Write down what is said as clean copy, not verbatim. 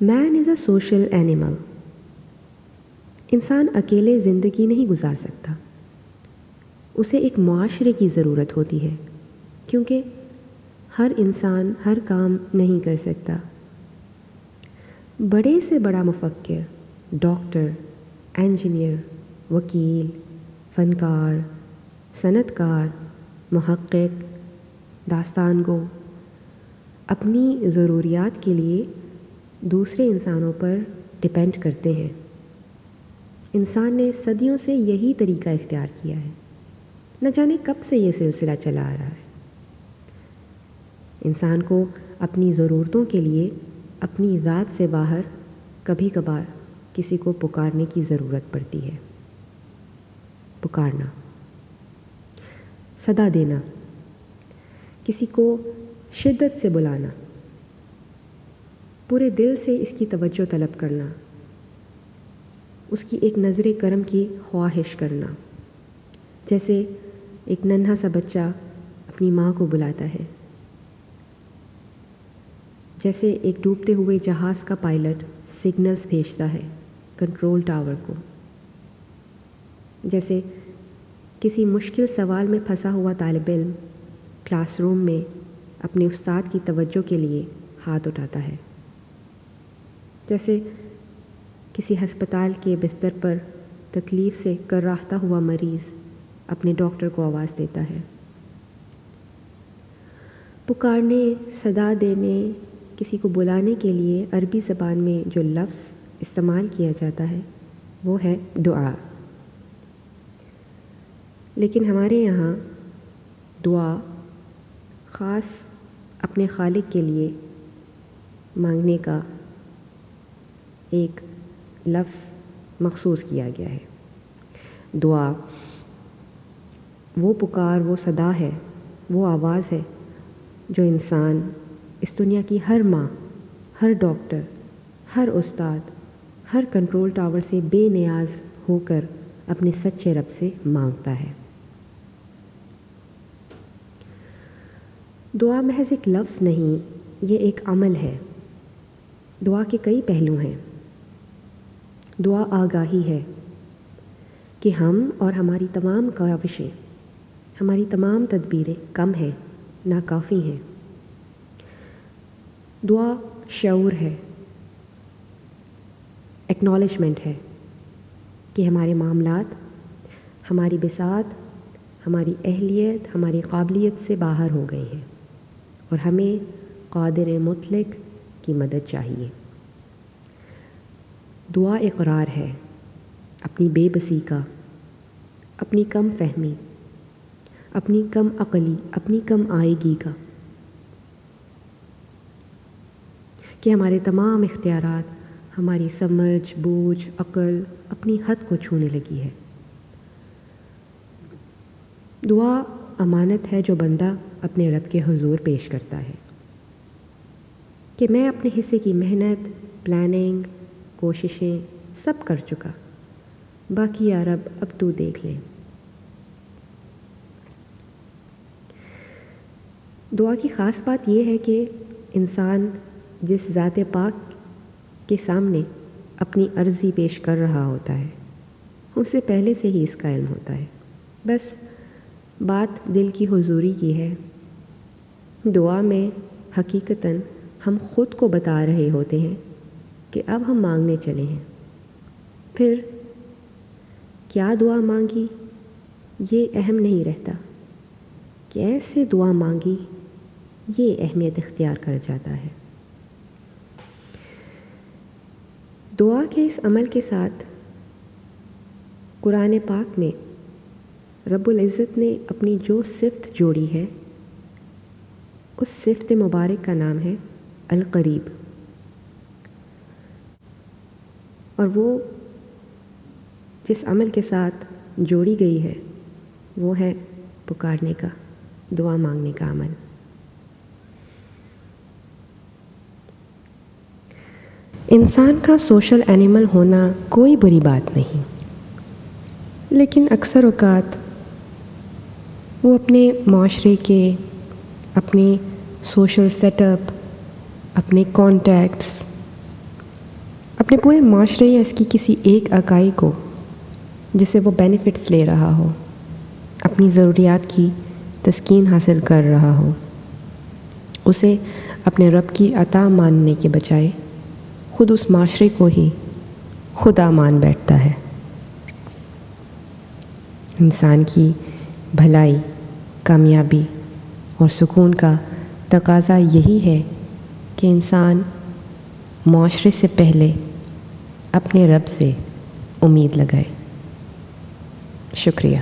Main is a social animal. انسان اکیلے زندگی نہیں گزار سکتا. اسے ایک معاشرے کی ضرورت ہوتی ہے کیونکہ ہر انسان ہر کام نہیں کر سکتا. بڑے سے بڑا مفکر، ڈاکٹر، انجینئر، وکیل، فنکار، صنعت کار، محقق، داستان گو اپنی ضروریات کے لیے دوسرے انسانوں پر ڈپینڈ کرتے ہیں. انسان نے صدیوں سے یہی طریقہ اختیار کیا ہے. نہ جانے کب سے یہ سلسلہ چلا آ رہا ہے. انسان کو اپنی ضرورتوں کے لیے اپنی ذات سے باہر کبھی کبھار کسی کو پکارنے کی ضرورت پڑتی ہے. پکارنا، صدا دینا، کسی کو شدت سے بلانا، پورے دل سے اس کی توجہ طلب کرنا، اس کی ایک نظر کرم کی خواہش کرنا. جیسے ایک ننھا سا بچہ اپنی ماں کو بلاتا ہے، جیسے ایک ڈوبتے ہوئے جہاز کا پائلٹ سگنلز بھیجتا ہے کنٹرول ٹاور کو، جیسے کسی مشکل سوال میں پھنسا ہوا طالب علم کلاس روم میں اپنے استاد کی توجہ کے لیے ہاتھ اٹھاتا ہے، جیسے کسی ہسپتال کے بستر پر تکلیف سے کراہتا ہوا مریض اپنے ڈاکٹر کو آواز دیتا ہے. پکارنے، صدا دینے، کسی کو بلانے کے لیے عربی زبان میں جو لفظ استعمال کیا جاتا ہے وہ ہے دعا. لیکن ہمارے یہاں دعا خاص اپنے خالق کے لیے مانگنے کا ایک لفظ مخصوص کیا گیا ہے. دعا وہ پکار، وہ صدا ہے، وہ آواز ہے جو انسان اس دنیا کی ہر ماں، ہر ڈاکٹر، ہر استاد، ہر کنٹرول ٹاور سے بے نیاز ہو کر اپنے سچے رب سے مانگتا ہے. دعا محض ایک لفظ نہیں، یہ ایک عمل ہے. دعا کے کئی پہلو ہیں. دعا آگاہی ہے کہ ہم اور ہماری تمام کاوشیں، ہماری تمام تدبیریں کم ہیں، ناکافی ہیں. دعا شعور ہے، ایکنالجمنٹ ہے کہ ہمارے معاملات، ہماری بساط، ہماری اہلیت، ہماری قابلیت سے باہر ہو گئے ہیں اور ہمیں قادر مطلق کی مدد چاہیے. دعا اقرار ہے اپنی بے بسی کا، اپنی کم فہمی، اپنی کم عقلی، اپنی کم آئیگی کا، کہ ہمارے تمام اختیارات، ہماری سمجھ، بوجھ، عقل اپنی حد کو چھونے لگی ہے. دعا امانت ہے جو بندہ اپنے رب کے حضور پیش کرتا ہے کہ میں اپنے حصے کی محنت، پلاننگ، کوششیں سب کر چکا، باقی یا رب اب تو دیکھ لے. دعا کی خاص بات یہ ہے کہ انسان جس ذات پاک کے سامنے اپنی عرضی پیش کر رہا ہوتا ہے اسے پہلے سے ہی اس کا علم ہوتا ہے. بس بات دل کی حضوری کی ہے. دعا میں حقیقتاً ہم خود کو بتا رہے ہوتے ہیں کہ اب ہم مانگنے چلے ہیں. پھر کیا دعا مانگی یہ اہم نہیں رہتا، کیسے دعا مانگی یہ اہمیت اختیار کر جاتا ہے. دعا کے اس عمل کے ساتھ قرآن پاک میں رب العزت نے اپنی جو صفت جوڑی ہے اس صفت مبارک کا نام ہے القریب، اور وہ جس عمل کے ساتھ جوڑی گئی ہے وہ ہے پکارنے کا، دعا مانگنے کا عمل. انسان کا سوشل اینیمل ہونا کوئی بری بات نہیں، لیکن اکثر اوقات وہ اپنے معاشرے کے، اپنے سوشل سیٹ اپ، اپنے کانٹیکٹس، اپنے پورے معاشرے یا اس کی کسی ایک اکائی کو جس سے وہ بینیفٹس لے رہا ہو، اپنی ضروریات کی تسکین حاصل کر رہا ہو، اسے اپنے رب کی عطا ماننے کے بجائے خود اس معاشرے کو ہی خدا مان بیٹھتا ہے۔ انسان کی بھلائی، کامیابی اور سکون کا تقاضا یہی ہے کہ انسان معاشرے سے پہلے اپنے رب سے امید لگائے۔ شکریہ۔